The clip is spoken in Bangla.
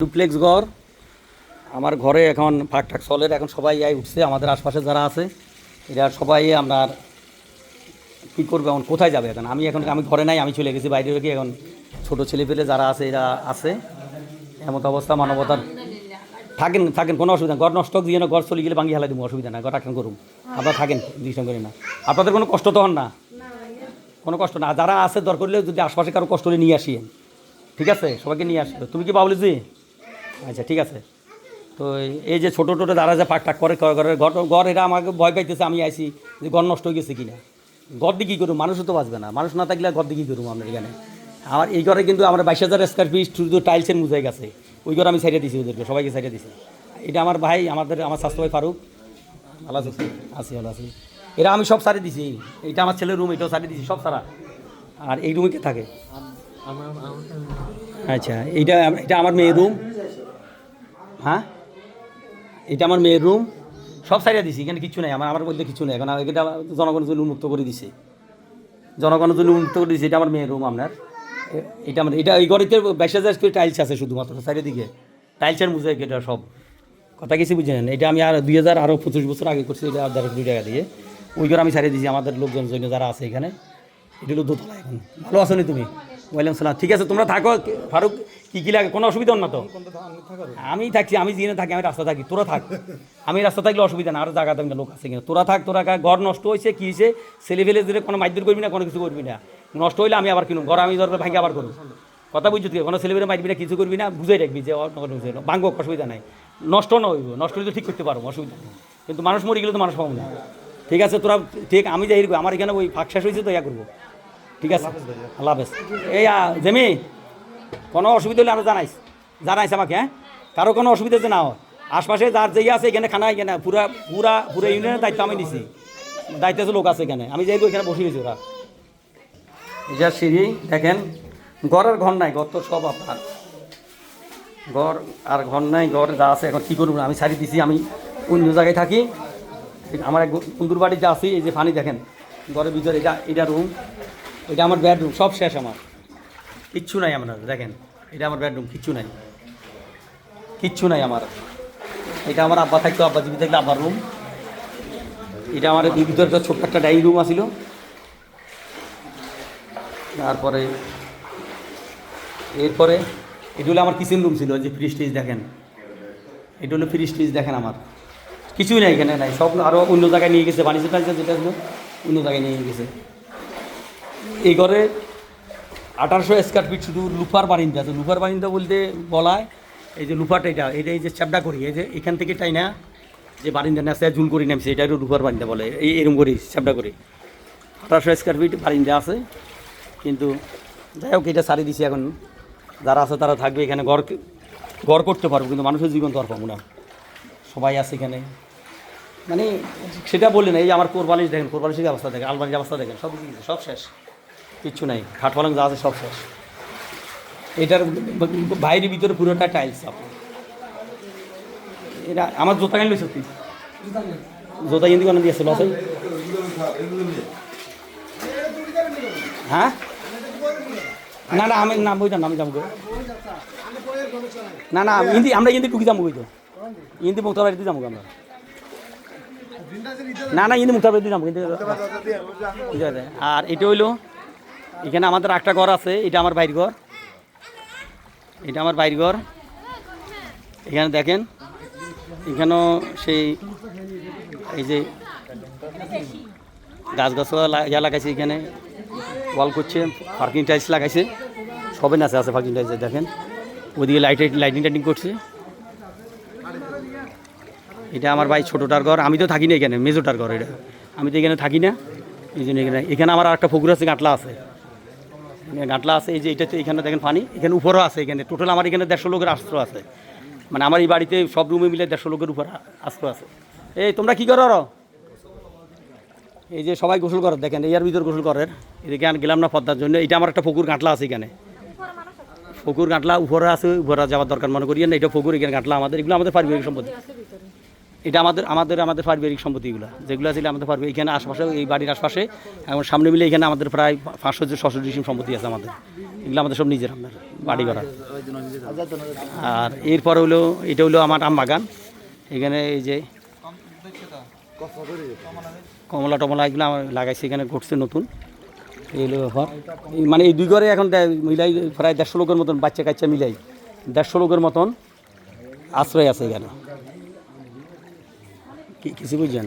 ডুপ্লেক্স ঘর আমার ঘরে এখন ফাঁকঠাক চলের এখন সবাই উঠছে আমাদের আশপাশে যারা আছে এরা সবাই আপনার কী করবে এখন কোথায় যাবে এখন আমি ঘরে নাই আমি চলে গেছি বাইরে রেখে এখন ছোটো ছেলে পেলে যারা আছে এরা আছে এমন অবস্থা মানবতার থাকেন থাকেন কোনো অসুবিধা ঘর নষ্ট দিয়ে না ঘর চলে গেলে ভাঙিয়ে হেলাই দেবো অসুবিধা না ঘর রাখেন করুন আপনারা থাকেন ডিস্টার্ব করি না আপনাদের কোনো কষ্ট তো হন না কোনো কষ্ট না যারা আছে দরকার হলে যদি আশপাশে কারো কষ্ট হলে নিয়ে আসিয়েন ঠিক আছে সবাইকে নিয়ে আসবে তুমি কি বাবলিজি আচ্ছা ঠিক আছে তো এই যে ছোটো ছোটো যারা যে পাকটাক করে ঘর এরা আমাকে ভয় পাইতেছে আমি আইসি যে ঘর নষ্ট হয়ে গেছে কিনা ঘর দিয়ে কী করুন মানুষও তো বাঁচবে না মানুষ না থাকলে ঘর দিয়ে কী করুন আমরা এখানে আমার এই ঘরে কিন্তু আমরা 22,000 স্কোয়ার ফিট শুধু টাইলসের মুজাই গেছে ওই ঘর আমি সাইডে দিছি ওদেরকে সবাইকে সাইডে দিছি এটা আমার ভাই আমার স্বাস্থ্য ভাই ফারুক ভালো আছে আছি ভালো আছি এরা আমি সব সারি দিছি এটা আমার ছেলের রুম এটাও সারি দিছি সব সারা আর এই রুমে কে থাকে আচ্ছা এটা এটা আমার মেয়ের রুম হ্যাঁ এটা আমার মেয়ের রুম সব সাইডে দিছি এখানে কিছু নেই আমার মধ্যে কিছু নেই এখন এটা জনগণের জন্য উন্মুক্ত করে দিছে জনগণের জন্য উন্মুক্ত করে দিছে এটা আমার মেয়ের রুম আপনার এটা আমার এটা এই ঘরেতে 22,000 করে টাইলস আছে শুধুমাত্র চারিদিকে টাইলসের মুজাইক এটা সব কথা কিছু বুঝেন এটা আমি আর 25 বছর আগে করছি এটা 1.5 টাকা দিয়ে ওই ঘর আমি সারিয়ে দিয়েছি আমাদের লোকজন জন্য যারা আছে এখানে এটা হলো দোতলা এখন ভালো আছো নি তুমি ওয়ালাইকুম সালাম ঠিক আছে তোমরা থাকো ফারুক কী লাগে কোনো অসুবিধা না তো আমি থাকছি আমি যেখানে থাকি আমি রাস্তা থাকি তোরা থাক আমি রাস্তা থাকলে অসুবিধা না আর জায়গা থাকবে লোক আছে কিনা তোরা থাক তোরা ঘর নষ্ট হয়েছে কী হয়েছে ছেলে ফেলে যদি কোনো মাইদুর করবি না কোনো কিছু করবি না নষ্ট হইলে আমি আবার কিনুম ঘর আমি দরকার ভাঙে আবার করবো কথা বুঝছো তুই কোনো ছেলে ফেলে মাইবি না কিছু করবি না বুঝাই রাখবি যে ভাঙবো অসুবিধা নাই নষ্ট না হইব নষ্ট হইলে ঠিক করতে পারবো অসুবিধা নেই কিন্তু মানুষ মরে গেলে তো মানুষ পাবো না ঠিক আছে তোরা ঠিক আমি যাই আমার এখানে ওই ফাঁক শেষ হয়েছে তো ইয়া করবো ঠিক আছে আল্লাহ হাফেজ এই জেমি কোনো অসুবিধা হলে আমরা জানাইস আমাকে হ্যাঁ কারো কোনো অসুবিধা যে না হয় আশপাশে যার যেই আছে এখানে খানা এখানে পুরা ইউনিয়নের দায়িত্ব আমি নিছি দায়িত্ব লোক আছে এখানে আমি যাইব এখানে বসে গেছি ওরা এটা সিঁড়ি দেখেন ঘর আর ঘর নাই ঘর তো সব আপনার ঘর আর ঘর নাই ঘর যা আছে এখন কী করবো আমি সারি দিছি আমি অন্য জায়গায় থাকি আমার এক বন্ধুর বাড়িতে আছি এই যে পানি দেখেন ঘরের ভিতরে এটা রুম এটা আমার বেডরুম সব শেষ আমার কিচ্ছু নাই আপনার দেখেন এটা আমার বেডরুম কিচ্ছু নাই আমার এটা আমার আব্বা থাকতো আব্বা জীবিত থাকলে আব্বার রুম এটা আমার এই ভিতরে একটা ছোট্ট একটা ডাইনিং রুম আছিল তারপরে এরপরে এটা হলো আমার কিচেন রুম ছিল যে ফ্রিজ টিজ দেখেন এটা হলো ফ্রিজ টিজ দেখেন আমার কিছুই নাই এখানে নাই সব আরও অন্য জায়গায় নিয়ে গেছে বাণিজ্য টাইজা যেটা ছিল অন্য জায়গায় নিয়ে গেছে এই ঘরে 1800 স্কোয়ার ফিট শুধু লুফার বারিন্দা আছে লুফার বারিন্দা বলতে বলায় এই যে লুফাটা এটা এই যে চ্যাপটা করি এই যে এখান থেকে টাই না যে বারিন্দা নেছে ঝুল করি নামছে এটা লুফার বারিন্দা বলে এরম করি চ্যাপটা করি 1800 স্কোয়ার ফিট বারিন্দা আছে কিন্তু যাই হোক এটা সারি দিছি এখন যারা আছে তারা থাকবে এখানে ঘর করতে পারবো কিন্তু মানুষের জীবন তো আর পাবো না সবাই আছে এখানে মানে সেটা বললেন এই আমার কোরবালিশ দেখেন কোরবালিশের অবস্থা দেখেন আলমারির অবস্থা দেখেন সব কিছু সব শেষ কিচ্ছু নাই খাট পালং যা আছে সব শেষ এটার বাইরের ভিতরে পুরোটা টাইলস আপনার এটা আমার জোতা কেন সত্যি জোতা কিন্তু কেন দিয়েছিল আছে হ্যাঁ না না আমি না বইটা না আমি যাবো না না আমরা কিন্তু টুকি যাবো তো ইন্দি মুক্তার বাড়িতে যাবো আমরা না না ইন্দি মুক্তার বাড়িতে যাবো কিন্তু ঠিক আছে আর এটা হইলো এখানে আমাদের একটা ঘর আছে এটা আমার বাইর ঘর এখানে দেখেন এখানেও সেই এই যে গাছগাছলা লাগাইছে এখানে ওয়াল করছে পার্কিং টাইলস লাগাইছে সবে নাচে আছে পার্কিং টাইলস দেখেন ওইদিকে লাইটিং টাইটিং করছে এটা আমার ভাই ছোটোটার ঘর আমি তো থাকি না এখানে মেজোটার ঘর এটা আমি তো এখানে থাকি না এই জন্য এখানে আমার একটা পুকুর আছে গাঁটলা আছে এই যে এটা তো এখানে দেখেন পানি এখানে উপরও আছে এখানে টোটাল আমার এখানে 150 লোকের আশ্রয় আছে মানে আমার এই বাড়িতে সব রুমে মিলে 150 লোকের উপর আশ্রয় আছে এই তোমরা কী করো এই যে সবাই গোসল করার দেখেন এর ভিতর গোসল করার এদিকে আর গেলাম না পদ্মার জন্য এটা আমার একটা পুকুর গাঁটলা আছে এখানে পুকুর গাঁটলা উপরে আছে উপরে যাওয়ার দরকার মনে করি না এটা পুকুর এখানে গাঁটলা আমাদের এগুলো আমাদের পারিবারিক সম্পত্তি এটা আমাদের পারিবারিক সম্পত্তিগুলো যেগুলো আছে আমাদের পারিবারিক এখানে আশপাশে এই বাড়ির আশপাশে এবং সামনে মিলে এখানে আমাদের প্রায় 500-600 ডিসিম সম্পত্তি আছে আমাদের এগুলো আমাদের সব নিজের আপনার বাড়ি করা। আর এরপর হলো এটা হলো আমার আম বাগান। এখানে এই যে কমলা টমলা এগুলো আমার লাগাইছে, এখানে ঘটছে নতুন। এই হলো ব্যাপার। মানে এই দুই ঘরে এখন মিলাই প্রায় 150 লোকের মতন, বাচ্চা কাচ্চা মিলাই 150 লোকের মতন আশ্রয় আছে এখানে। কিছু বুঝছেন?